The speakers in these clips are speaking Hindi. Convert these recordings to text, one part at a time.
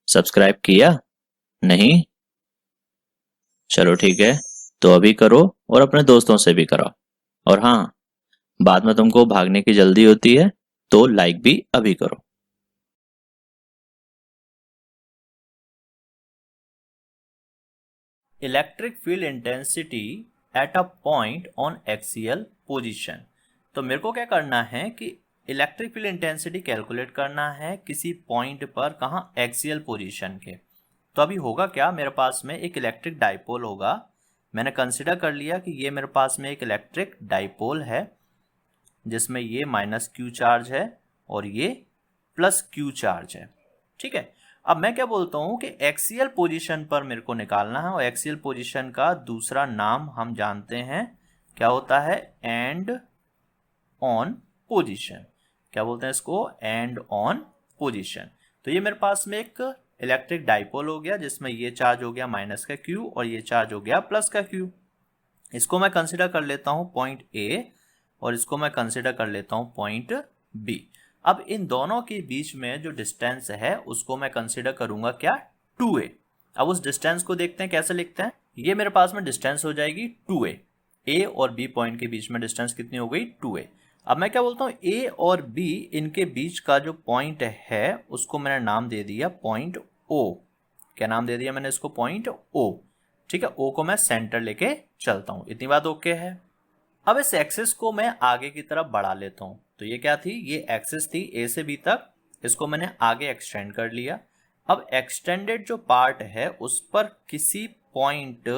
सब्सक्राइब किया? नहीं? चलो ठीक है, तो अभी करो और अपने दोस्तों से भी कराओ। और हाँ, बाद में तुमको भागने की जल्दी होती है तो लाइक भी अभी करो। Electric field intensity at a point on axial position. तो मेरे को क्या करना है कि इलेक्ट्रिक फील्ड इंटेंसिटी कैलकुलेट करना है किसी पॉइंट पर, कहाँ, एक्सियल पोजीशन के। तो अभी होगा क्या, मेरे पास में एक इलेक्ट्रिक डाइपोल होगा। मैंने कंसिडर कर लिया कि ये मेरे पास में एक इलेक्ट्रिक डाइपोल है जिसमें ये माइनस क्यू चार्ज है और ये प्लस क्यू चार्ज है। ठीक है, अब मैं क्या बोलता हूँ कि एक्सियल पोजीशन पर मेरे को निकालना है, और एक्सियल पोजीशन का दूसरा नाम हम जानते हैं क्या होता है, एंड ऑन पोजीशन। क्या बोलते हैं इसको, एंड ऑन पोजीशन। तो ये मेरे पास में एक इलेक्ट्रिक डाइपोल हो गया जिसमें ये चार्ज हो गया माइनस का क्यू और ये चार्ज हो गया प्लस का क्यू। इसको मैं कंसिडर कर लेता हूं पॉइंट ए और इसको मैं कंसिडर कर लेता हूं पॉइंट बी। अब इन दोनों के बीच में जो डिस्टेंस है उसको मैं कंसिडर करूंगा क्या, 2a। अब उस डिस्टेंस को देखते हैं कैसे लिखते हैं। ये मेरे पास में डिस्टेंस हो जाएगी 2a। ए और बी पॉइंट के बीच में डिस्टेंस कितनी हो गई, 2a। अब मैं क्या बोलता हूँ, ए और बी इनके बीच का जो पॉइंट है उसको मैंने नाम दे दिया पॉइंट ओ। क्या नाम दे दिया मैंने इसको, पॉइंट ओ। ठीक है, ओ को मैं सेंटर लेके चलता हूं, इतनी बात ओके है। अब इस एक्सिस को मैं आगे की तरफ बढ़ा लेता हूं। तो ये क्या थी, ये एक्सिस थी ए से बी तक, इसको मैंने आगे एक्सटेंड कर लिया। अब एक्सटेंडेड जो पार्ट है उस पर किसी पॉइंट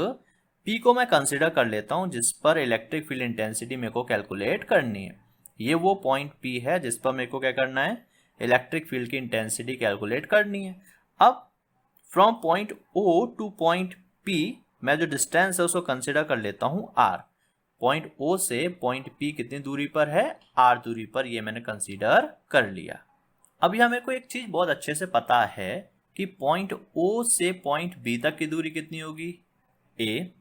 पी को मैं कंसिडर कर लेता हूं जिस पर इलेक्ट्रिक फील्ड इंटेंसिटी मेरे को कैलकुलेट करनी है। ये वो पॉइंट पी है जिस पर मेरे को क्या करना है, इलेक्ट्रिक फील्ड की इंटेंसिटी कैलकुलेट करनी है। अब from point O to point P मैं जो डिस्टेंस है उसको कंसिडर कर लेता हूं आर। पॉइंट ओ से पॉइंट पी कितनी दूरी पर है, आर दूरी पर, ये मैंने कंसीडर कर लिया। अब यहां मेरे को एक चीज बहुत अच्छे से पता है कि पॉइंट ओ से पॉइंट बी तक की दूरी कितनी होगी, ए।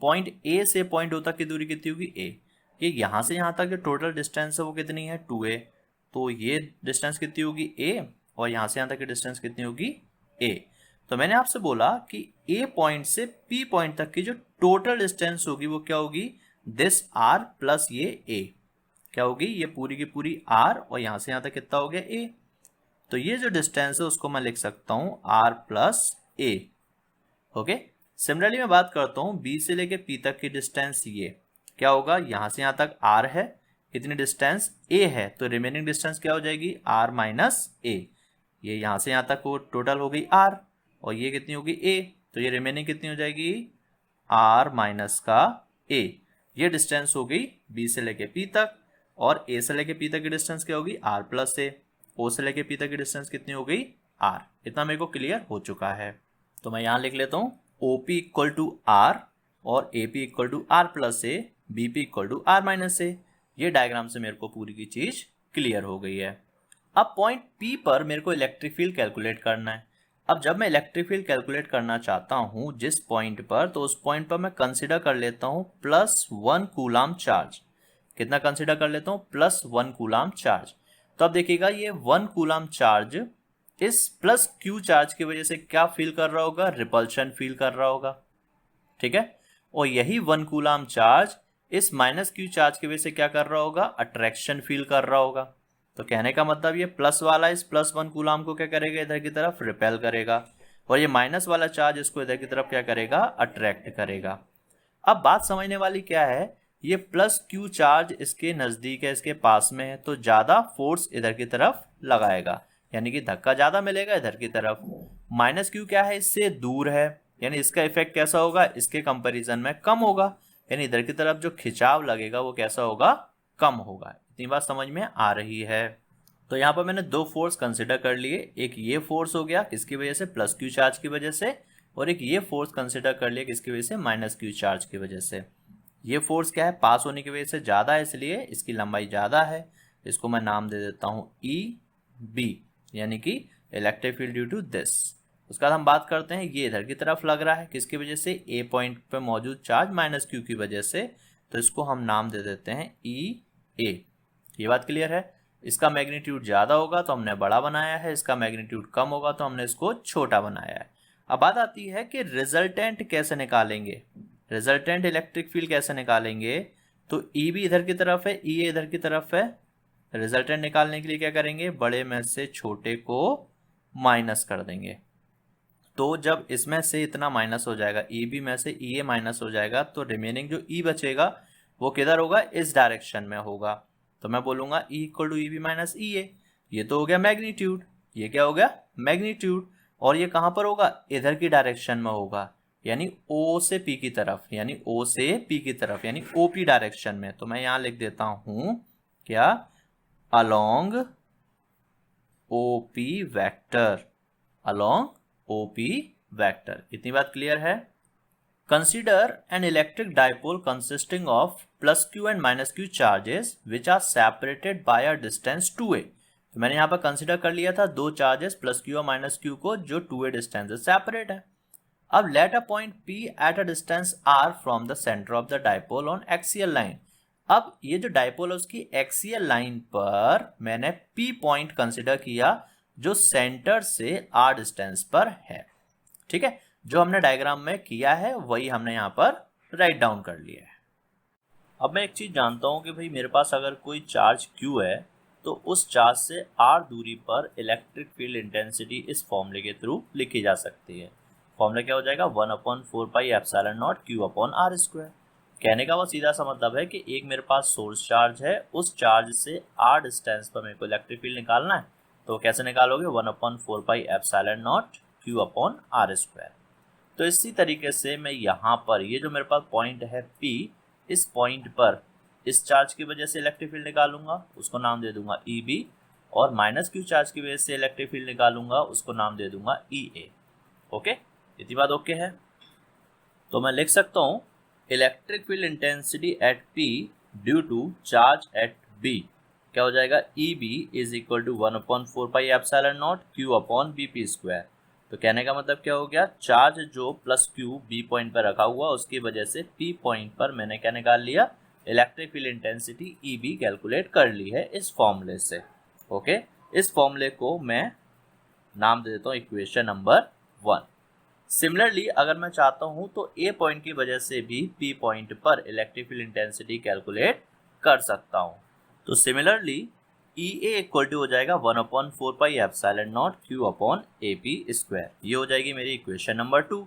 पॉइंट ए से पॉइंट ओ तक की दूरी कितनी होगी, ए। ये यहां से यहां तक जो टोटल डिस्टेंस है वो कितनी है, 2a। तो ये डिस्टेंस कितनी होगी, a, और यहां से यहां तक की डिस्टेंस कितनी होगी, a। तो मैंने आपसे बोला कि a पॉइंट से p पॉइंट तक की जो टोटल डिस्टेंस होगी वो क्या होगी, दिस r प्लस ये a। क्या होगी, ये पूरी की पूरी r और यहां से यहां तक कितना हो गया, a। तो ये जो डिस्टेंस है उसको मैं लिख सकता हूं r plus a। Okay, similarly मैं बात करता हूं b से लेके p तक की डिस्टेंस, ये क्या होगा, यहां से यहां तक r है, इतनी डिस्टेंस a है, तो रिमेनिंग डिस्टेंस क्या हो जाएगी, r माइनस a। ये यहां से यहां तक वो टोटल हो गई r, और ये कितनी होगी a, तो ये रिमेनिंग कितनी हो जाएगी, r माइनस का a। ये डिस्टेंस हो गई b से लेके p तक, और a से लेके p तक की डिस्टेंस क्या होगी, r प्लस a। o से लेके p तक की डिस्टेंस कितनी हो गई, r। इतना मेरे को क्लियर हो चुका है। तो मैं यहां लिख लेता हूं OP इक्वल टू R और AP equal to R plus a, BP equal to R minus a. ये डायग्राम से मेरे को पूरी की चीज क्लियर हो गई है। अब पॉइंट P पर मेरे को इलेक्ट्रिक फील्ड कैलकुलेट करना है। अब जब मैं इलेक्ट्रिक फील्ड कैलकुलेट करना चाहता हूं जिस पॉइंट पर, तो उस पॉइंट पर मैं कंसिडर कर लेता हूं +1 कूलाम चार्ज। कितना कंसिडर कर लेता हूं, +1 कूलाम चार्ज। तो अब देखिएगा ये 1 कूलाम चार्ज इस प्लस क्यू चार्ज की वजह से क्या फील कर रहा होगा, रिपल्शन फील कर रहा होगा। ठीक है, और यही 1 कूलाम चार्ज इस माइनस क्यू चार्ज की वजह से क्या कर रहा होगा, अट्रैक्शन फील कर रहा होगा। तो कहने का मतलब ये प्लस वाला इस +1 कूलाम को क्या करेगा, इधर की तरफ रिपेल करेगा, और ये माइनस वाला चार्ज इसको इधर की तरफ क्या करेगा, अट्रैक्ट करेगा। अब बात समझने वाली क्या है, ये प्लस क्यू चार्ज इसके नजदीक है, इसके पास में है, तो ज्यादा फोर्स इधर की तरफ लगाएगा, यानी कि धक्का ज्यादा मिलेगा इधर की तरफ। माइनस क्यू क्या है, इससे दूर है, यानी इसका इफेक्ट कैसा होगा, इसके कंपैरिजन में कम होगा, यानी इधर की तरफ जो खिंचाव लगेगा वो कैसा होगा, कम होगा। इतनी बात समझ में आ रही है। तो यहाँ पर मैंने दो फोर्स कंसिडर कर लिए, एक ये फोर्स हो गया किसकी वजह से, प्लस क्यू चार्ज की वजह से, और एक ये फोर्स कंसिडर कर लिया किसकी वजह से, माइनस क्यू चार्ज की वजह से। ये फोर्स क्या है, पास होने की वजह से ज़्यादा है, इसलिए इसकी लंबाई ज़्यादा है। इसको मैं नाम दे देता हूँ EB, यानी कि electric field due to this. उसके बाद हम बात करते हैं, ये इधर की तरफ लग रहा है किसकी वजह से, ए पॉइंट पे मौजूद चार्ज माइनस क्यू की वजह से, तो इसको हम नाम दे देते हैं EA। ये बात क्लियर है। इसका मैग्नीट्यूड ज़्यादा होगा तो हमने बड़ा बनाया है, इसका मैग्नीट्यूड कम होगा तो हमने इसको छोटा बनाया है। अब बात आती है कि रिजल्टेंट कैसे निकालेंगे, रिजल्टेंट इलेक्ट्रिक फील्ड कैसे निकालेंगे। तो ई भी इधर की तरफ है, ई इधर की तरफ है। रिजल्टेंट निकालने के लिए क्या करेंगे, बड़े में से छोटे को माइनस कर देंगे। तो जब इसमें से इतना माइनस हो जाएगा, ई बी में से ई ए माइनस हो जाएगा, तो रिमेनिंग जो ई बचेगा वो किधर होगा, इस डायरेक्शन में होगा। तो मैं बोलूंगा E equal to E B minus E A. ये तो हो गया मैग्नीट्यूड, ये क्या हो गया, मैग्नीट्यूड। और ये कहाँ पर होगा, इधर की डायरेक्शन में होगा, यानी ओ से पी की तरफ, यानी ओ से पी की तरफ, यानी ओपी डायरेक्शन में। तो मैं यहां लिख देता हूं क्या, along OP vector, along OP vector. इतनी बात क्लियर है। Consider an electric dipole consisting of plus Q and minus Q charges which are separated by a distance 2a। तो मैंने यहां पर कंसीडर कर लिया था दो चार्जेस प्लस क्यू और माइनस क्यू को जो 2a डिस्टेंस से सेपरेट है। अब let a point P at a distance r from the centre of the dipole on axial line. अब ये जो डाइपोल है उसकी एक्सियल लाइन पर मैंने P पॉइंट कंसीडर किया जो सेंटर से r डिस्टेंस पर है। ठीक है, जो हमने डायग्राम में किया है वही हमने यहाँ पर राइट डाउन कर लिया है। अब मैं एक चीज जानता हूँ कि भाई मेरे पास अगर कोई चार्ज Q है तो उस चार्ज से r दूरी पर इलेक्ट्रिक फील्ड इंटेंसिटी इस फॉर्मूले के थ्रू लिखी जा सकती है। फॉर्मूला क्या हो जाएगा, 1/4πε0 Q/r²। कहने का वो सीधा सा मतलब है कि एक मेरे पास सोर्स चार्ज है, उस चार्ज से r डिस्टेंस पर मेरे को इलेक्ट्रिक फील्ड निकालना है। तो कैसे निकालोगे, 1/4πε0 Q/r²। तो इसी तरीके से मैं यहाँ पर ये जो मेरे पास पॉइंट है P, इस पॉइंट पर इस चार्ज की वजह से इलेक्ट्रिक फील्ड निकालूंगा, उसको नाम दे दूंगा EB। और माइनस क्यू चार्ज की वजह से इलेक्ट्रिक फील्ड निकालूंगा, उसको नाम दे दूंगा EA। ओके, इतनी बात ओके है। तो मैं लिख सकता हूँ electric field intensity at P due to charge at B क्या हो जाएगा, EB is equal to 1/4πε0 Q/BP²। तो कहने का मतलब क्या हो गया, चार्ज जो प्लस क्यू बी पॉइंट पर रखा हुआ उसकी वजह से पी पॉइंट पर मैंने क्या निकाल लिया, electric field intensity EB calculate कर ली है इस फॉर्मूले से। ओके, इस फॉर्मूले को मैं नाम दे देता हूँ इक्वेशन नंबर 1। सिमिलरली अगर मैं चाहता हूँ तो ए पॉइंट की वजह से भी पी पॉइंट पर इलेक्ट्रिक फील्ड इंटेंसिटी कैलकुलेट कर सकता हूँ। तो सिमिलरली EA इक्वल टू हो जाएगा 1/4πε0 Q/AP²। ये हो जाएगी मेरी इक्वेशन नंबर 2।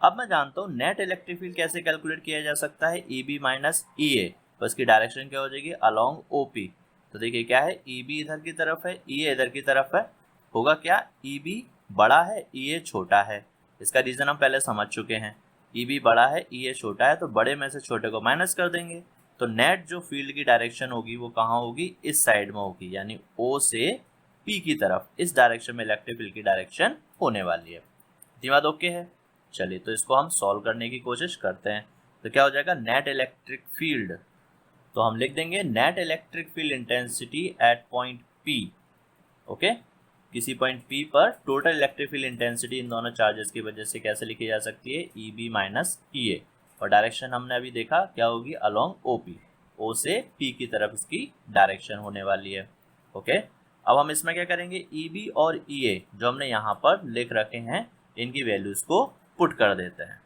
अब मैं जानता हूँ नेट इलेक्ट्रिक फील्ड कैसे कैलकुलेट किया जा सकता है, EB माइनस EA। तो इसकी डायरेक्शन क्या हो जाएगी, अलोंग OP। तो देखिए क्या है, EB इधर की तरफ है, EA इधर की तरफ है। होगा क्या, EB बड़ा है, EA छोटा है। इसका रीजन हम पहले समझ चुके हैं, EB बड़ा है, EA छोटा है, तो बड़े में से छोटे को माइनस कर देंगे। तो नेट जो फील्ड की डायरेक्शन होगी वो कहाँ होगी, इस साइड में होगी, यानी O से P की तरफ, इस डायरेक्शन में इलेक्ट्रिक फील्ड की डायरेक्शन होने वाली है। इतनी बात ओके है। चलिए तो इसको हम सॉल्व करने की कोशिश करते हैं। तो क्या हो जाएगा, नेट इलेक्ट्रिक फील्ड, तो हम लिख देंगे net electric field intensity eight point P। Okay, किसी पॉइंट P पर total electric field intensity in दोनों चार्जेस की वजह से कैसे लिखी जा सकती है, EB माइनस EA। और डायरेक्शन हमने अभी देखा क्या होगी, अलोंग OP, O से P की तरफ इसकी डायरेक्शन होने वाली है। ओके, अब हम इसमें क्या करेंगे, EB और EA जो हमने यहाँ पर लिख रखे हैं इनकी वैल्यूज को पुट कर देते हैं।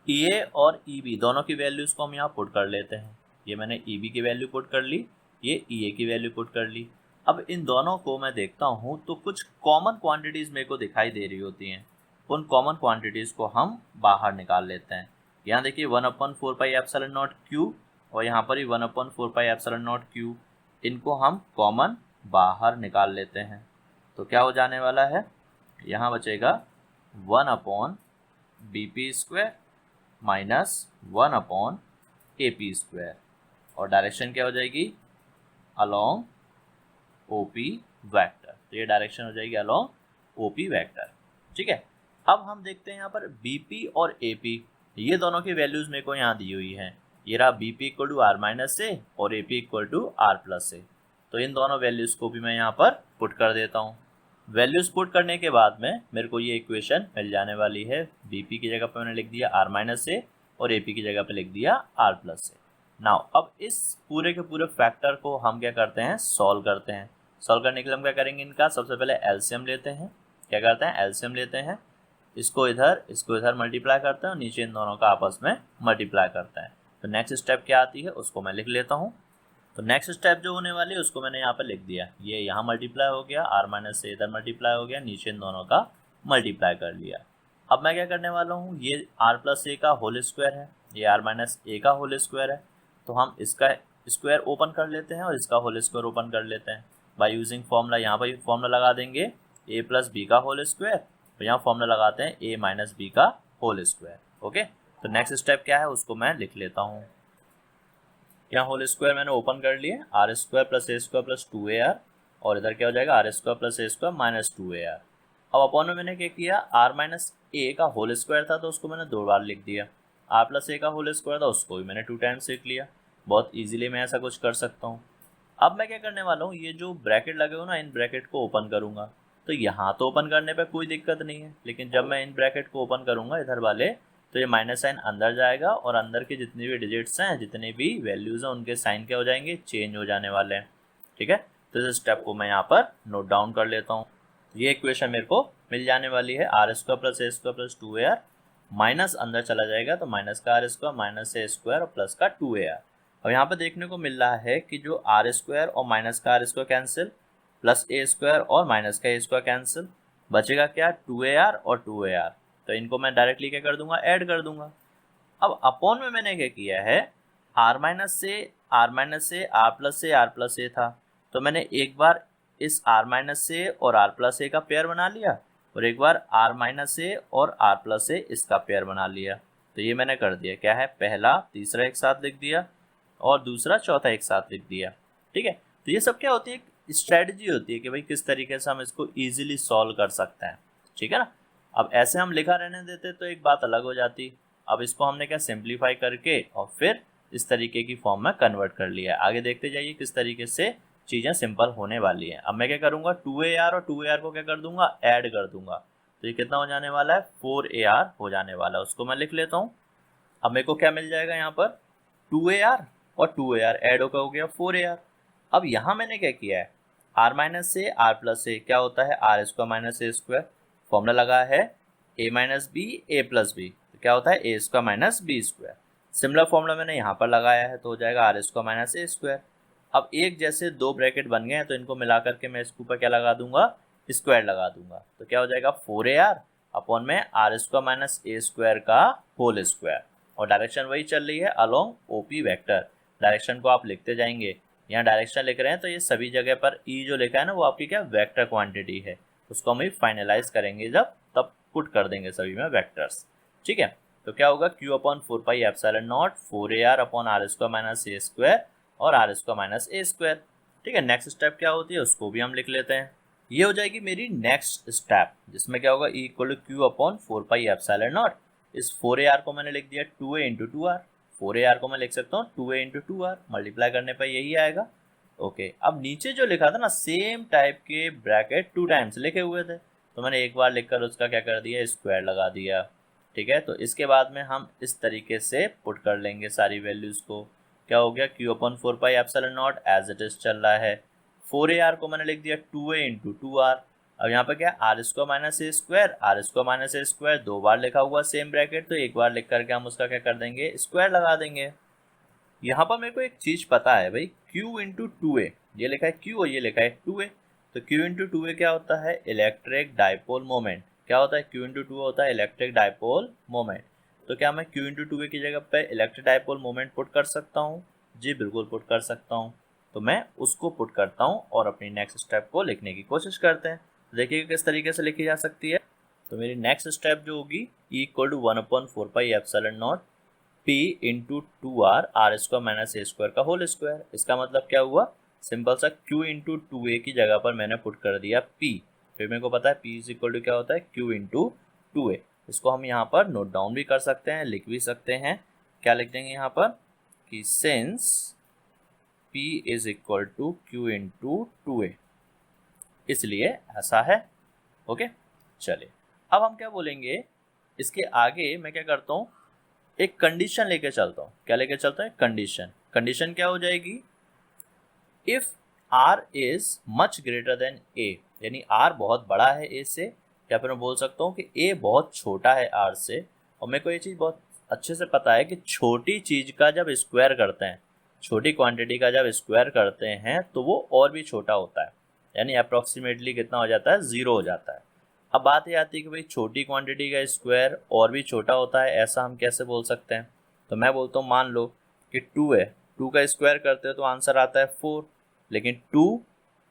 EA और EB दोनों की वैल्यूज को हम यहाँ पुट कर लेते हैं। ये मैंने EB की वैल्यू पुट कर ली, ये EA की वैल्यू पुट कर ली। अब इन दोनों को मैं देखता हूँ तो कुछ कॉमन क्वांटिटीज मेरे को दिखाई दे रही होती हैं। उन कॉमन क्वांटिटीज को हम बाहर निकाल लेते हैं। यहाँ देखिए 1/4πε0 Q और यहाँ पर ही 1/4πε0 Q, इनको हम कॉमन बाहर निकाल लेते हैं। तो क्या हो जाने वाला है, यहाँ बचेगा 1/BP² माइनस 1/AP²। और डायरेक्शन क्या हो जाएगी, अलोंग OP वेक्टर। तो ये डायरेक्शन हो जाएगी अलोंग OP वेक्टर। ठीक है, अब हम देखते हैं यहाँ पर BP और AP, ये दोनों की वैल्यूज मेरे को यहाँ दी हुई है। ये रहा BP इक्वल टू R-A और AP इक्वल टू R+A। तो इन दोनों वैल्यूज को भी मैं यहाँ पर पुट कर देता हूँ। वैल्यूज पुट करने के बाद में मेरे को ये इक्वेशन मिल जाने वाली है। BP की जगह पर मैंने लिख दिया R-A और AP की जगह पर लिख दिया R+A। नाउ अब इस पूरे के पूरे फैक्टर को हम क्या करते हैं, सॉल्व करते हैं। सॉल्व करने के लिए हम क्या करेंगे, इनका सबसे पहले एलसीएम लेते हैं। क्या करते हैं, एलसीएम लेते हैं, इसको इधर मल्टीप्लाई करते हैं और नीचे इन दोनों का आपस में मल्टीप्लाई करते हैं। तो नेक्स्ट स्टेप क्या आती है उसको मैं लिख लेता हूँ। तो नेक्स्ट स्टेप जो होने वाली है उसको मैंने यहाँ पर लिख दिया, ये यहाँ मल्टीप्लाई हो गया, आर माइनस से इधर मल्टीप्लाई हो गया, नीचे इन दोनों का मल्टीप्लाई कर लिया। अब मैं क्या करने वाला हूँ, ये आर प्लस ए का होल स्क्वायर है, ये आर माइनस ए का होल स्क्वायर है, तो हम इसका स्क्वायर ओपन कर लेते हैं और इसका होल स्क्वायर ओपन कर लेते हैं बाय यूजिंग फॉर्मूला। यहाँ पर फॉर्मूला लगा देंगे ए प्लस बी का होल स्क्वायर, तो यहाँ फॉर्मूला लगाते हैं ए माइनस बी का होल स्क्वायर। ओके, तो नेक्स्ट स्टेप क्या है उसको मैं लिख लेता हूँ। यहाँ होल स्क्वायर मैंने ओपन कर लिए, r square plus a square plus 2ar, और इधर क्या हो जाएगा, r square plus a square minus 2ar। अब अपॉन में मैंने क्या किया, आर माइनस ए का होल स्क्वायर था तो उसको मैंने 2 बार लिख दिया, आर प्लस ए का होल स्क्वायर था उसको भी मैंने 2 टाइम्स लिख लिया। बहुत ईजिली मैं ऐसा कुछ कर सकता हूँ। अब मैं क्या करने वाला हूँ, ये जो ब्रैकेट लगे हो ना, इन ब्रैकेट को ओपन करूँगा। तो यहाँ तो ओपन करने पर कोई दिक्कत नहीं है, लेकिन जब मैं इन ब्रैकेट को ओपन करूँगा इधर वाले, तो ये माइनस साइन अंदर जाएगा और अंदर के जितने भी डिजिट्स हैं, जितने भी वैल्यूज़ हैं, उनके साइन क्या हो जाएंगे, चेंज हो जाने वाले हैं। ठीक है, तो इस स्टेप को मैं यहाँ पर नोट डाउन कर लेता हूँ। ये इक्वेशन मेरे को मिल जाने वाली है, r square plus a square plus 2ar, minus अंदर चला जाएगा तो माइनस का r square minus a square और प्लस का 2ar। अब यहाँ पर देखने को मिल रहा है कि जो आर स्क्वायर और माइनस का r square cancel, plus a square और माइनस का ए स्क्वायर कैंसिल, बचेगा क्या, 2ar और 2ar। तो इनको मैं डायरेक्टली क्या कर दूंगा, ऐड कर दूंगा। अब अपॉन में मैंने क्या किया है, आर माइनस से आर प्लस से था, तो मैंने एक बार इस आर माइनस से और आर प्लस ए का पेयर बना लिया और एक बार आर माइनस से और आर प्लस ए इसका पेयर बना लिया। तो ये मैंने कर दिया, क्या है, पहला तीसरा एक साथ लिख दिया और दूसरा चौथा एक साथ लिख दिया। ठीक है, तो ये सब क्या होती है, स्ट्रेटजी होती है कि भाई किस तरीके से हम इसको ईजिली सॉल्व कर सकते हैं। ठीक है ना। अब ऐसे हम लिखा रहने देते तो एक बात अलग हो जाती। अब इसको हमने क्या सिंप्लीफाई करके और फिर इस तरीके की फॉर्म में कन्वर्ट कर लिया है। आगे देखते जाइए किस तरीके से चीज़ें सिंपल होने वाली हैं। अब मैं क्या करूँगा, 2ar और 2ar को क्या कर दूंगा, ऐड कर दूंगा। तो ये कितना हो जाने वाला है, 4ar हो जाने वाला है। उसको मैं लिख लेता हूँ। अब मेरे को क्या मिल जाएगा, यहाँ पर 2ar और 2ar ऐड होकर हो गया 4ar। अब यहाँ मैंने क्या किया है, आर माइनस से आर प्लस से क्या होता है, r square minus a square, formula लगा है a minus b a plus b, तो क्या होता है a square minus b square. Similar formula मैंने यहाँ पर लगाया है तो हो जाएगा r square minus a square. अब एक जैसे दो ब्रैकेट बन गए हैं तो इनको मिला करके मैं इसके ऊपर क्या लगा दूंगा, स्क्वायर लगा दूंगा। तो क्या हो जाएगा 4ar अपॉन में r square minus a square का होल स्क्वायर, और डायरेक्शन वही चल रही है अलोंग ओपी वेक्टर। डायरेक्शन को आप लिखते जाएंगे, यहाँ डायरेक्शन लिख रहे हैं तो ये सभी जगह पर ई जो लिखा है ना वो आपकी क्या वेक्टर क्वांटिटी है, उसको हम फाइनलाइज करेंगे जब, तब पुट कर देंगे सभी में वेक्टर्स। ठीक है, तो क्या होगा, q upon 4 pi epsilon naught 4ar upon r square minus a square और r square minus a square. ठीक है, नेक्स्ट स्टेप क्या होती है उसको भी हम लिख लेते हैं। ये हो जाएगी मेरी नेक्स्ट स्टेप, जिसमें क्या होगा, E equal to q upon 4 pi epsilon naught, इस 4ar को मैंने लिख दिया 2a इंटू 2r, 4ar को मैं लिख सकता हूँ 2a इंटू 2r, मल्टीप्लाई करने पर यही आएगा। ओके, अब नीचे जो लिखा था ना सेम टाइप के ब्रैकेट 2 टाइम्स लिखे हुए थे, तो मैंने एक बार लिखकर उसका क्या कर दिया, स्क्वायर लगा दिया। ठीक है, तो इसके बाद में हम इस तरीके से पुट कर लेंगे सारी वैल्यूज़ को। क्या हो गया, q upon 4 pi epsilon naught as it is चल रहा है, 4ar को मैंने लिख दिया 2a इंटू 2r। अब यहाँ पर क्या, r square minus a square, r square minus a square 2 बार लिखा हुआ सेम ब्रैकेट, तो एक बार लिख करके हम उसका क्या कर देंगे, स्क्वायर लगा देंगे। यहाँ पर मेरे को एक चीज़ पता है भाई, q इंटू 2a, ये लिखा है q और ये लिखा है 2a, तो q इंटू 2a क्या होता है, इलेक्ट्रिक डाइपोल मोमेंट। क्या होता है, q इंटू 2 होता है इलेक्ट्रिक डाइपोल मोमेंट। तो क्या मैं q इंटू 2a की जगह पे इलेक्ट्रिक डाइपोल मोमेंट पुट कर सकता हूँ? जी बिल्कुल पुट कर सकता हूँ। तो मैं उसको पुट करता हूँ और अपनी नेक्स्ट स्टेप को लिखने की कोशिश करते हैं। देखिए किस तरीके से लिखी जा सकती है। तो मेरी नेक्स्ट स्टेप जो होगी, E equal to 1 upon 4 pi epsilon naught p into 2r r square minus a square का होल स्क्वायर। इसका मतलब क्या हुआ, सिंपल सा q इंटू 2a की जगह पर मैंने पुट कर दिया p, फिर मेरे को पता है p इज इक्वल टू क्या होता है, q इंटू 2a। इसको हम यहाँ पर नोट डाउन भी कर सकते हैं, लिख भी सकते हैं। क्या लिख देंगे यहाँ पर कि since p is equal to q into 2a, इसलिए ऐसा है। ओके, चलिए अब हम क्या बोलेंगे, इसके आगे मैं क्या करता हूँ, एक कंडीशन लेके चलता हूँ। क्या लेके चलता है, कंडीशन। कंडीशन क्या हो जाएगी, if r is much greater than a, यानी आर बहुत बड़ा है ए से, या फिर मैं बोल सकता हूँ कि ए बहुत छोटा है आर से। और मेरे को ये चीज़ बहुत अच्छे से पता है कि छोटी चीज़ का जब स्क्वायर करते हैं, छोटी क्वांटिटी का जब स्क्वायर करते हैं तो वो और भी छोटा होता है, यानी अप्रॉक्सीमेटली कितना हो जाता है, 0 हो जाता है। अब बात ये आती है कि भाई छोटी क्वांटिटी का स्क्वायर और भी छोटा होता है, ऐसा हम कैसे बोल सकते हैं। तो मैं बोलता हूँ, मान लो कि 2 है, 2 का स्क्वायर करते हो तो आंसर आता है 4, लेकिन 2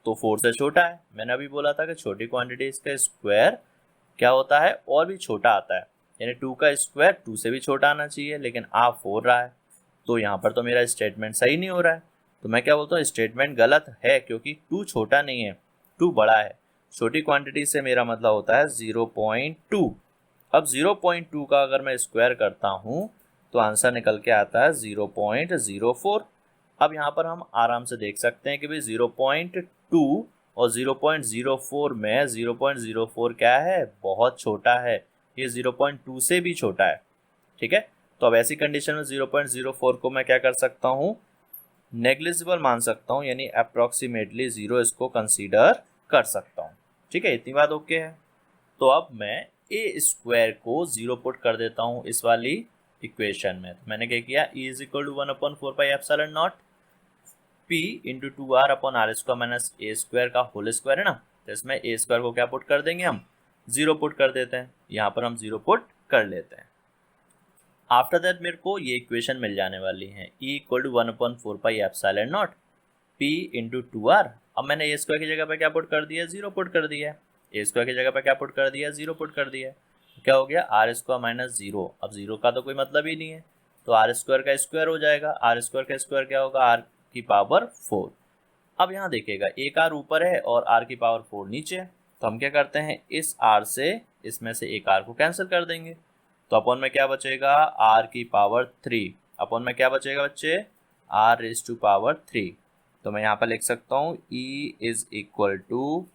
तो 4 से छोटा है। मैंने अभी बोला था कि छोटी क्वांटिटी इसका स्क्वायर क्या होता है, और भी छोटा आता है, यानी 2 का स्क्वायर 2 से भी छोटा आना चाहिए, लेकिन आ 4 रहा है, तो यहाँ पर तो मेरा स्टेटमेंट सही नहीं हो रहा है। तो मैं क्या बोलता हूँ, स्टेटमेंट गलत है, क्योंकि 2 छोटा नहीं है, 2 बड़ा है। छोटी क्वांटिटी से मेरा मतलब होता है 0.2। अब 0.2 का अगर मैं स्क्वायर करता हूँ तो आंसर निकल के आता है 0.04। अब यहाँ पर हम आराम से देख सकते हैं कि भाई 0.2 और 0.04 में 0.04 क्या है, बहुत छोटा है, ये 0.2 से भी छोटा है। ठीक है, तो अब ऐसी कंडीशन में 0.04 को मैं क्या कर सकता हूँ, नेग्लिजिबल मान सकता हूँ, यानी अप्रॉक्सीमेटली 0 इसको कंसीडर कर सकता हूँ। ठीक है, इतनी बात ओके है। तो अब मैं ए स्क्वायर को 0 पुट कर देता हूँ इस वाली इक्वेशन में। तो मैंने क्या किया, E is equal to 1/4πε0 P into 2r upon r square minus a square का होल स्क्वायर है ना। तो इसमें ए स्क्वायर को क्या पुट कर देंगे, हम 0 पुट कर देते हैं, यहाँ पर हम 0 पुट कर लेते हैं। आफ्टर दैट मेरे को ये इक्वेशन मिल जाने वाली है, E equal to 1/4πε0 P into 2r। अब मैंने ए स्क्वायर की जगह पे क्या पुट कर दिया, 0 पुट कर दिया है, ए स्क्वायर की जगह पे क्या पुट कर दिया, 0 पुट कर दिया है। क्या हो गया, आर स्क्वायर माइनस 0। अब 0 का तो कोई मतलब ही नहीं है, तो आर स्क्वायर का स्क्वायर हो जाएगा। आर स्क्वायर का स्क्वायर क्या होगा, आर की पावर 4। अब यहाँ देखिएगा, एक आर ऊपर है और आर की पावर 4 नीचे है, तो हम क्या करते हैं, इस आर से इसमें से एक आर को कैंसिल कर देंगे। तो अपॉन में क्या बचेगा, आर की पावर 3, अपॉन में क्या बचेगा बच्चे, आर रेज टू पावर 3। तो मैं यहाँ पर लिख सकता हूँ E is equal to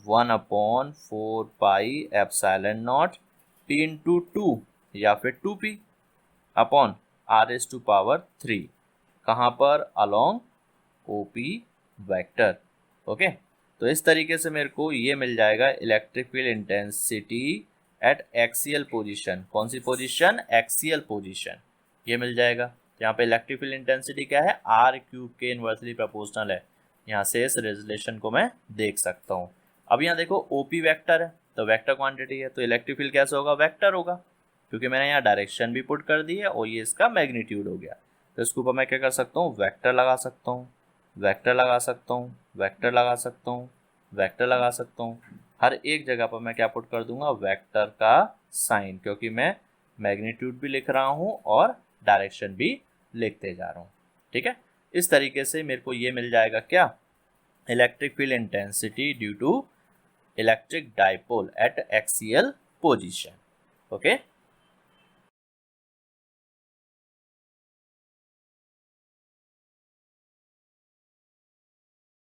1/4πε0 P into 2 या फिर 2P upon r raise to power 3, कहाँ पर, अलॉन्ग OP वेक्टर। ओके, तो इस तरीके से मेरे को ये मिल जाएगा electric field intensity eight axial position. कौन सी पोजीशन, एक्सियल पोजीशन, ये मिल जाएगा। यहाँ पे इलेक्ट्रिक फील्ड इंटेंसिटी क्या है, r³ के इनवर्सली प्रोपोर्शनल है। यहाँ से इस रिलेशन को मैं देख सकता हूँ। अब यहाँ देखो OP वेक्टर है, तो वेक्टर क्वांटिटी है, तो इलेक्ट्रिक फील्ड कैसे होगा, वेक्टर होगा, क्योंकि मैंने यहाँ डायरेक्शन भी पुट कर दी है और ये इसका मैग्नीट्यूड हो गया। तो इसके ऊपर मैं क्या कर सकता हूँ, वेक्टर लगा सकता हूँ, वेक्टर लगा सकता हूँ, वेक्टर लगा सकता हूँ, वेक्टर लगा सकता हूँ। हर एक जगह पर मैं क्या पुट कर दूंगा, वेक्टर का साइन, क्योंकि मैं मैग्नीट्यूड भी लिख रहा हूँ और डायरेक्शन भी लिखते जा रहा हूँ। ठीक है, इस तरीके से मेरे को ये मिल जाएगा क्या, electric field intensity due to electric dipole at axial position. Okay.